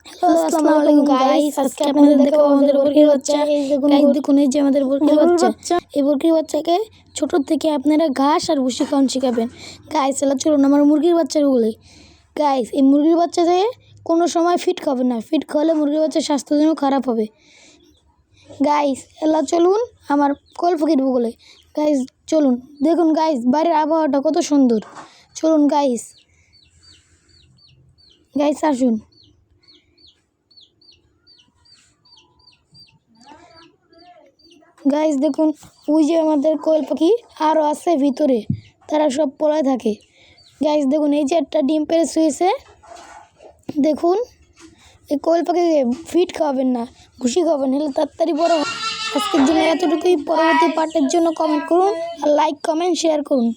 Hello আসসালামু আলাইকুম guys, আজকে আপনাদের দেখাবো আমাদের মুরগির বাচ্চা। এই দেখুন গাইস, দেখুন এই যে আমাদের মুরগির বাচ্চা। এই মুরগির বাচ্চাকে ছোট থেকে আপনারা ঘাস আর ভুসি খাওয়ান শিখাবেন। গাইস এলা চলুন আমার মুরগির বাচ্চার বলে। গাইস এই মুরগির বাচ্চাতে কোনো সময় ফিট খাবে না, ফিট খাওয়ালে মুরগির বাচ্চার স্বাস্থ্যের জন্য খারাপ হবে। গাইস এলা চলুন আমার কলপাখির বলে। গাইস চলুন দেখুন গাইস, বাইরের আবহাওয়াটা কত সুন্দর। চলুন গাইস, গাইস আসুন। গাইস দেখুন ওই যে আমাদের কোয়েল পাখি আরও আছে ভিতরে, তারা সব পলায় থাকে। গাইস দেখুন এই যে একটা ডিম পেড়ে শুয়েছে। দেখুন এই কোয়েল পাখিকে ফিট খাওয়াবেন না, ভুসি খাওয়াবেন, হলে তাড়াতাড়ি বড়। আজকের জন্য এতটুকুই। পরবর্তী পার্টের জন্য কমেন্ট করুন আর লাইক কমেন্ট শেয়ার করুন।